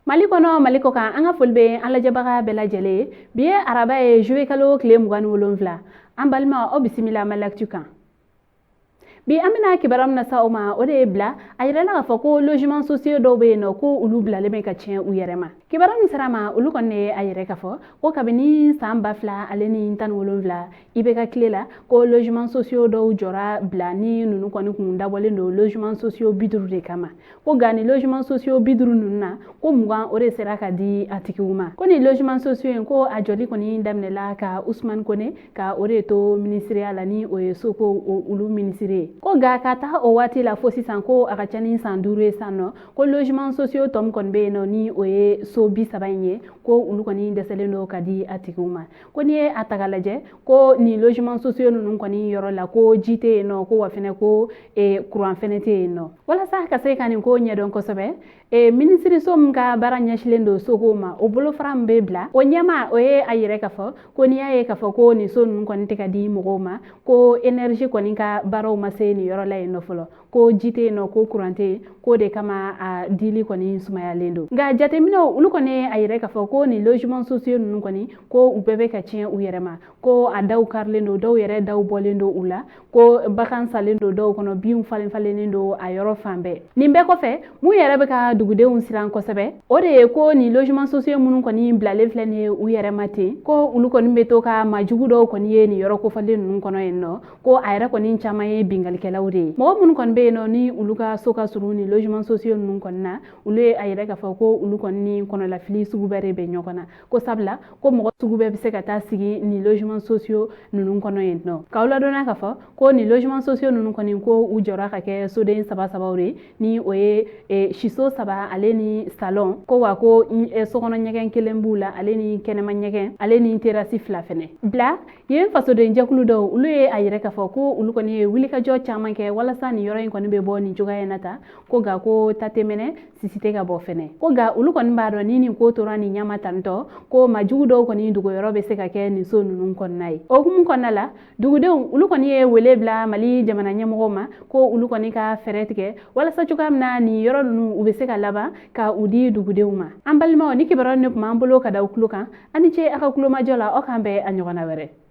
Mali kono Mali ko kan an ka foli bɛ an lajɛbaga bɛɛ lajɛlen bi ye araba ye juillet kalo tile 27 an balima o bisimila Malactu kan bi an bɛna kibaru min na sa o ma o de ye bila a yirala k'a fɔ ko logement sociaux dɔw bɛ yen nɔ ko olu bilalen bɛ ka tiɲɛ u yɛrɛ ma kibaru min sera ma olu kɔni de a yɛrɛ k'a fɔ ko kabini san 2017 i bɛ ka tile la ko logement sociaux dɔw jɔra bila ni ninnu kɔni kun dabɔlen don logement sociaux 50 de kama ko nka ni logement sociaux 50 ninnu na ko 20 o de sera ka di a tigiw ma ko ni logement sociaux in ko a jɔli kɔni daminɛla ka Ousmane Kone ka o de to ministeriya la ni o ye Soko olu ministre ko nka ka taga o waati la fo sisan ko a ka ca ni san 5 ye san nɔ ko logement sociaux tɔ min kɔni bɛ yen nɔ ni o ye so 30 in ye ko olu kɔni dɛsɛlen don ka di a tigiw ma ko n'i ye a ta k'a lajɛ ko ni logement sociaux ninnu kɔni yɔrɔ la ko ji tɛ yen nɔ ko wa fɛnɛ ko courant fɛnɛ tɛ yen nɔ walasa ka se ka nin ko ɲɛdɔn kosɛbɛ ministeriso min ka baara ɲɛsilen don Soko ma o bolofara min bɛ bila o ɲɛma o ye a yɛrɛ k'a fɔ ko n'i y'a ye k'a fɔ ko nin so ninnu kɔni tɛ ka di mɔgɔw ma ko énergie kɔni ka baaraw ma se nin yɔrɔ la yen nɔ fɔlɔ ko ji tɛ yen nɔ ko courant tɛ yen ko de kama a dili kɔni sumayalen don nka jateminɛw olu kɔni a yɛrɛ k'a fɔ ko nin logement sociaux ninnu kɔni ko u bɛɛ bɛ ka tiɲɛ u yɛrɛ ma ko a daw karilen don dɔw yɛrɛ daw bɔlen don u la ko bagan salen don dɔw kɔnɔ binw falen don a yɔrɔ fan bɛɛ nin bɛɛ kɔfɛ mun yɛrɛ bɛ ka dugudenw siran kosɛbɛ o de ye ko ni logement sociaux minnu kɔni bilalen filɛ nin ye u yɛrɛ ma ten ko olu kɔni bɛ to ka majugu dɔw kɔni ye nin yɔrɔ kofɔlen ninnu kɔnɔ yen nɔ ko a yɛrɛ kɔni caman ye bingalikɛlaw de ye mɔgɔ minnu kɔni bɛ yen nɔ ni olu ka so ka surun ni logement sociaux ninnu kɔni na olu ye a yɛrɛ k'a fɔ ko olu kɔni ni kɔnɔlafili sugu bɛɛ de bɛ ɲɔgɔn na ko sabula ko mɔgɔ sugu bɛɛ bɛ se ka taa sigi ni logement sociaux ninnu kɔnɔ yen nɔ k'aw ladɔnniya k'a fɔ ko ni logement sociaux ninnu kɔni ko u jɔra ka kɛ soden saba de ni o ye siso 3 ale ni salon ko wa ko sokɔnɔ ɲɛgɛn 1 b'u la ale ni kɛnɛma ɲɛgɛn ale ni terrasse 2 fɛnɛ bila yen fasoden jɛkulu dɔw olu ye a yɛrɛ k'a fɔ ko olu kɔni ye wulikajɔ caman kɛ walasa nin yɔrɔ in kɔni bɛ bɔ nin cogoya in na ta ko nka ko ta tɛ mɛnɛ sisi tɛ ka bɔ fɛnɛ ko nka olu kɔni b'a dɔn ni nin ko tora nin ɲama tantɔ ko majugu dɔw kɔni dogoyɔrɔ bɛ se ka kɛ nin so ninnu kɔnɔna ye o hukumu kɔnɔna la dugudenw olu kɔni ye wele bila Mali jamana ɲɛmɔgɔw ma ko olu kɔni ka fɛɛrɛ tigɛ walasa cogoya min na nin yɔrɔ ninnu u bɛ se ka laban ka u di dugudenw ma an balimaw ni kibaruya ni tun b'an bolo ka da u tulo kan ani ce a ka kulomajɔ la aw k'an bɛn a ɲɔgɔnna wɛrɛ